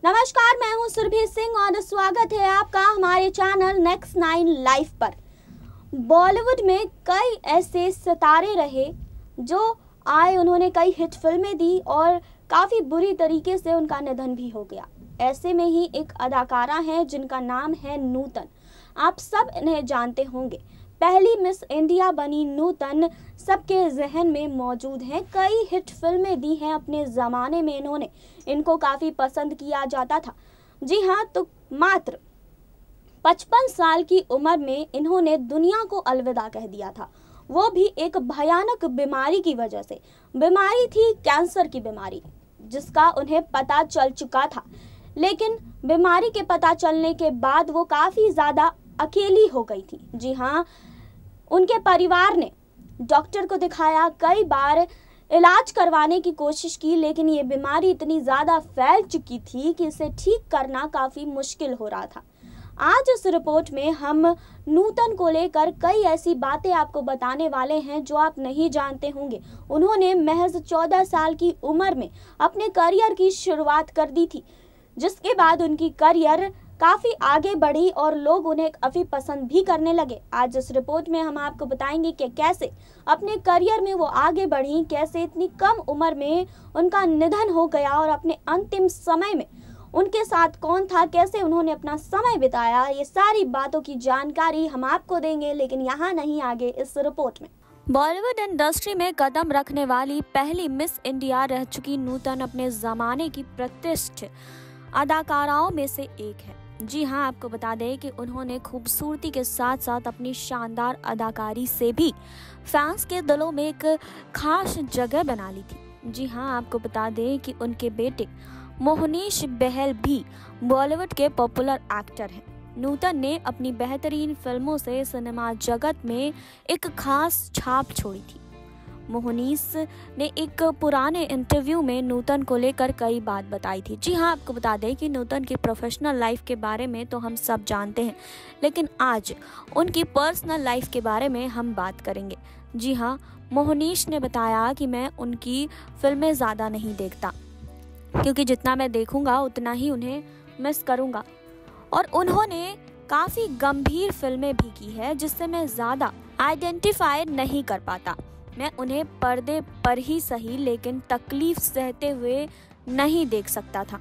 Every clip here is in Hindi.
नमस्कार, मैं हूं सुरभि सिंह और स्वागत है आपका हमारे चैनल नेक्स्ट 9 लाइव पर। बॉलीवुड में कई ऐसे सितारे रहे जो आए, उन्होंने कई हिट फिल्में दी और काफ़ी बुरी तरीके से उनका निधन भी हो गया। ऐसे में ही एक अदाकारा है जिनका नाम है नूतन। आप सब इन्हें जानते होंगे। पहली मिस इंडिया बनी नूतन सबके जहन में मौजूद हैं। कई हिट फिल्में दी हैं अपने ज़माने में इनको काफ़ी पसंद किया जाता था। जी हाँ, तो मात्र 55 साल की उम्र में इन्होंने दुनिया को अलविदा कह दिया था, वो भी एक भयानक बीमारी की वजह से। बीमारी थी कैंसर की बीमारी, जिसका उन्हें पता चल चुका था। लेकिन बीमारी के पता चलने के बाद वो काफ़ी ज़्यादा अकेली हो गई थी। जी हाँ, उनके परिवार ने डॉक्टर को दिखाया, कई बार इलाज करवाने की कोशिश की, लेकिन ये बीमारी इतनी ज़्यादा फैल चुकी थी कि इसे ठीक करना काफ़ी मुश्किल हो रहा था। आज इस रिपोर्ट में हम नूतन को लेकर कई ऐसी बातें आपको बताने वाले हैं जो आप नहीं जानते होंगे। उन्होंने महज 14 साल की उम्र में अपने करियर की शुरुआत कर दी थी, जिसके बाद उनकी करियर काफ़ी आगे बढ़ी और लोग उन्हें काफ़ी पसंद भी करने लगे। आज इस रिपोर्ट में हम आपको बताएंगे कि कैसे अपने करियर में वो आगे बढ़ी, कैसे इतनी कम उम्र में उनका निधन हो गया और अपने अंतिम समय में उनके साथ कौन था, कैसे उन्होंने अपना समय बिताया। ये सारी बातों की जानकारी हम आपको देंगे, लेकिन यहाँ नहीं, आगे इस रिपोर्ट में। बॉलीवुड इंडस्ट्री में कदम रखने वाली पहली मिस इंडिया रह चुकी नूतन अपने ज़माने की प्रतिष्ठित अदाकाराओं में से एक है। जी हाँ, आपको बता दें कि उन्होंने खूबसूरती के साथ साथ अपनी शानदार अदाकारी से भी फैंस के दिलों में एक खास जगह बना ली थी। जी हाँ, आपको बता दें कि उनके बेटे मोहनीश बहल भी बॉलीवुड के पॉपुलर एक्टर हैं। नूतन ने अपनी बेहतरीन फिल्मों से सिनेमा जगत में एक खास छाप छोड़ी थी। मोहनीश ने एक पुराने इंटरव्यू में नूतन को लेकर कई बात बताई थी। जी हाँ, आपको बता दें कि नूतन की प्रोफेशनल लाइफ के बारे में तो हम सब जानते हैं, लेकिन आज उनकी पर्सनल लाइफ के बारे में हम बात करेंगे। जी हाँ, मोहनीश ने बताया कि मैं उनकी फिल्में ज़्यादा नहीं देखता, क्योंकि जितना मैं देखूंगा उतना ही उन्हें मिस करूंगा, और उन्होंने काफ़ी गंभीर फिल्में भी की है जिससे मैं ज़्यादा आइडेंटिफाई नहीं कर पाता। मैं उन्हें पर्दे पर ही सही, लेकिन तकलीफ सहते हुए नहीं देख सकता था।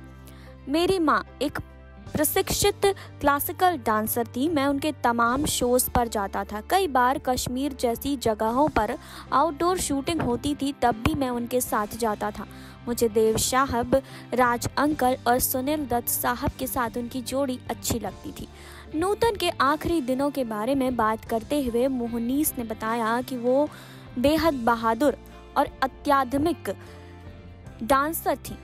मेरी माँ एक प्रशिक्षित क्लासिकल डांसर थी। मैं उनके तमाम शोज पर जाता था। कई बार कश्मीर जैसी जगहों पर आउटडोर शूटिंग होती थी, तब भी मैं उनके साथ जाता था। मुझे देव साहब, राज अंकल और सुनील दत्त साहब के साथ उनकी जोड़ी अच्छी लगती थी। नूतन के आखिरी दिनों के बारे में बात करते हुए मोहनीश ने बताया कि वो बेहद बहादुर और अत्याधुनिक डांसर थी।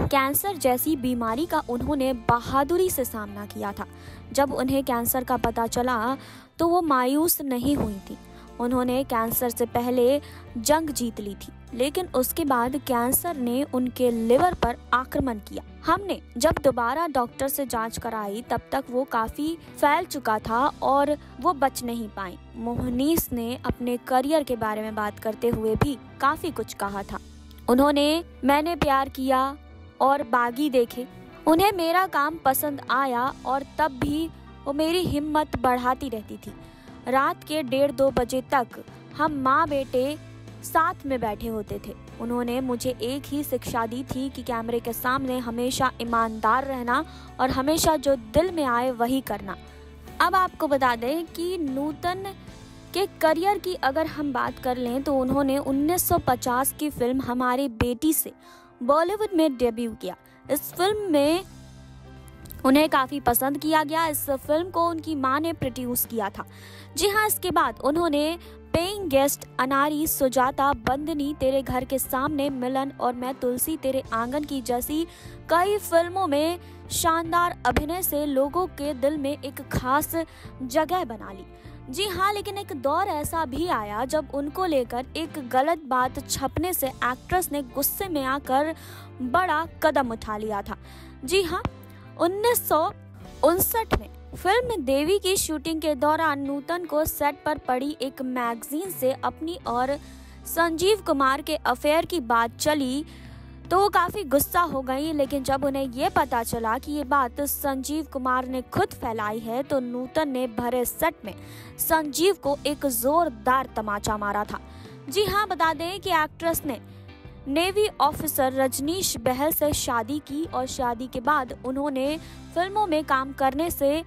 कैंसर जैसी बीमारी का उन्होंने बहादुरी से सामना किया था। जब उन्हें कैंसर का पता चला तो वो मायूस नहीं हुई थी। उन्होंने कैंसर से पहले जंग जीत ली थी, लेकिन उसके बाद कैंसर ने उनके लिवर पर आक्रमण किया। हमने जब दोबारा डॉक्टर से जांच कराई तब तक वो काफी फैल चुका था और वो बच नहीं पाई। मोहनीश ने अपने करियर के बारे में बात करते हुए भी काफी कुछ कहा था। उन्होंने मैंने प्यार किया और बागी देखे, उन्हें मेरा काम पसंद आया और तब भी वो मेरी हिम्मत बढ़ाती रहती थी। रात के 1:30-2 बजे तक हम माँ बेटे साथ में बैठे होते थे। उन्होंने मुझे एक ही शिक्षा दी थी कि कैमरे के सामने हमेशा ईमानदार रहना और हमेशा जो दिल में आए वही करना। अब आपको बता दें कि नूतन के करियर की अगर हम बात कर लें तो उन्होंने 1950 की फिल्म हमारी बेटी से बॉलीवुड में डेब्यू किया। इस फिल्म में उन्हें काफ़ी पसंद किया गया। इस फिल्म को उनकी मां ने प्रोड्यूस किया था। जी हाँ, इसके बाद उन्होंने पेइंग गेस्ट, अनारी, सुजाता, बंदनी, तेरे घर के सामने, मिलन और मैं तुलसी तेरे आंगन की जैसी कई फिल्मों में शानदार अभिनय से लोगों के दिल में एक खास जगह बना ली। जी हाँ, लेकिन एक दौर ऐसा भी आया जब उनको लेकर एक गलत बात छपने से एक्ट्रेस ने गुस्से में आकर बड़ा कदम उठा लिया था। जी हाँ, 1959 में फिल्म देवी की शूटिंग के दौरान नूतन को सेट पर पड़ी एक मैगजीन से अपनी और संजीव कुमार के अफेयर की बात चली तो वो काफ़ी गुस्सा हो गई, लेकिन जब उन्हें ये पता चला कि ये बात संजीव कुमार ने खुद फैलाई है तो नूतन ने भरे सेट में संजीव को एक जोरदार तमाचा मारा था। जी हाँ, बता दें कि एक्ट्रेस ने नेवी ऑफिसर रजनीश बहल से शादी की और शादी के बाद उन्होंने फिल्मों में काम करने से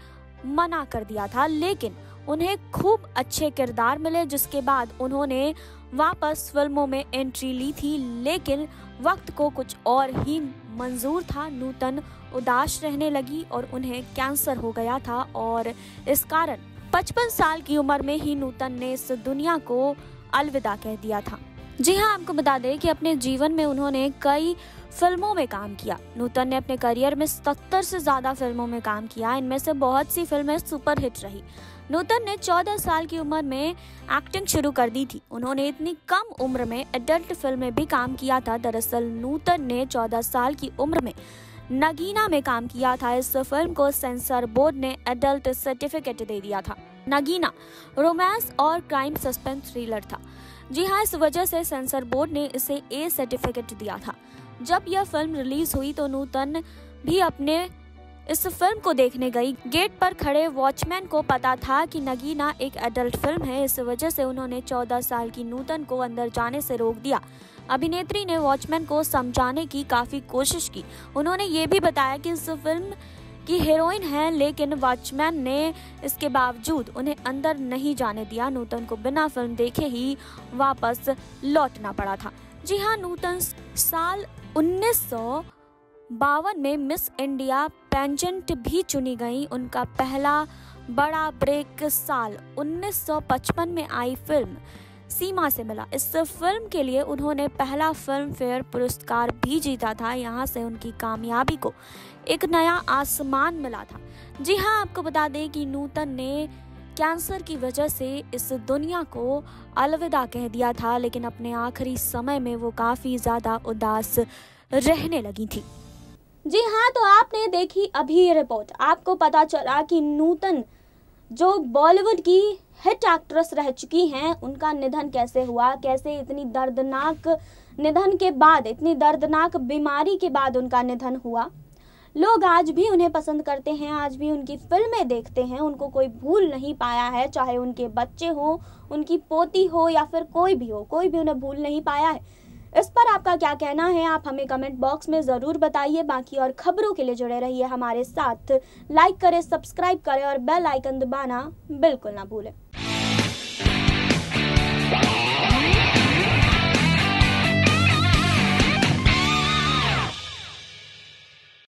मना कर दिया था, लेकिन उन्हें खूब अच्छे किरदार मिले, जिसके बाद उन्होंने वापस फिल्मों में एंट्री ली थी। लेकिन वक्त को कुछ और ही मंजूर था। नूतन उदास रहने लगी और उन्हें कैंसर हो गया था और इस कारण 55 साल की उम्र में ही नूतन ने इस दुनिया को अलविदा कह दिया था। जी हाँ, आपको बता दें कि अपने जीवन में उन्होंने कई फिल्मों में काम किया। नूतन ने अपने करियर में 70 से ज़्यादा फिल्मों में काम किया। इनमें से बहुत सी फिल्में सुपरहिट रही। नूतन ने 14 साल की उम्र में एक्टिंग शुरू कर दी थी। उन्होंने इतनी कम उम्र में एडल्ट फिल्म में भी काम किया था। दरअसल नूतन ने 14 साल की उम्र में नगीना में काम किया था। इस फिल्म को सेंसर बोर्ड ने एडल्ट सर्टिफिकेट दे दिया था। नगीना रोमांस और क्राइम सस्पेंस थ्रिलर था। जी हाँ, इस वजह से सेंसर बोर्ड ने इसे ए सर्टिफिकेट दिया था। जब यह फिल्म रिलीज हुई तो नूतन भी अपने इस फिल्म को देखने गई। गेट पर खड़े वॉचमैन को पता था कि नगीना एक एडल्ट फिल्म है, इस वजह से उन्होंने 14 साल की नूतन को अंदर जाने से रोक दिया। अभिनेत्री ने वॉचमैन को समझाने की काफी कोशिश की। उन्होंने ये भी बताया कि इस फिल्म की हीरोइन है, लेकिन वॉचमैन ने इसके बावजूद उन्हें अंदर नहीं जाने दिया। नूतन को बिना फिल्म देखे ही वापस लौटना पड़ा था। जी हाँ, नूतन साल 1952 में मिस इंडिया पेजेंट भी चुनी गई। उनका पहला बड़ा ब्रेक साल 1955 में आई फिल्म सीमा से मिला। इस फिल्म के लिए उन्होंने पहला फिल्म फेयर पुरस्कार भी जीता था। यहाँ से उनकी कामयाबी को एक नया आसमान मिला था। जी हाँ, आपको बता दें कि नूतन ने कैंसर की वजह से इस दुनिया को अलविदा कह दिया था, लेकिन अपने आखिरी समय में वो काफ़ी ज़्यादा उदास रहने लगी थी। जी हाँ, तो आपने देखी अभी ये रिपोर्ट। आपको पता चला कि नूतन जो बॉलीवुड की हिट एक्ट्रेस रह चुकी हैं, उनका निधन कैसे हुआ, कैसे इतनी दर्दनाक निधन के बाद, इतनी दर्दनाक बीमारी के बाद उनका निधन हुआ। लोग आज भी उन्हें पसंद करते हैं, आज भी उनकी फिल्में देखते हैं, उनको कोई भूल नहीं पाया है। चाहे उनके बच्चे हो, उनकी पोती हो या फिर कोई भी हो, कोई भी उन्हें भूल नहीं पाया है। इस पर आपका क्या कहना है, आप हमें कमेंट बॉक्स में ज़रूर बताइए। बाकी और खबरों के लिए जुड़े रहिए हमारे साथ। लाइक करें, सब्सक्राइब करें और बेल आइकन दबाना बिल्कुल ना भूलें।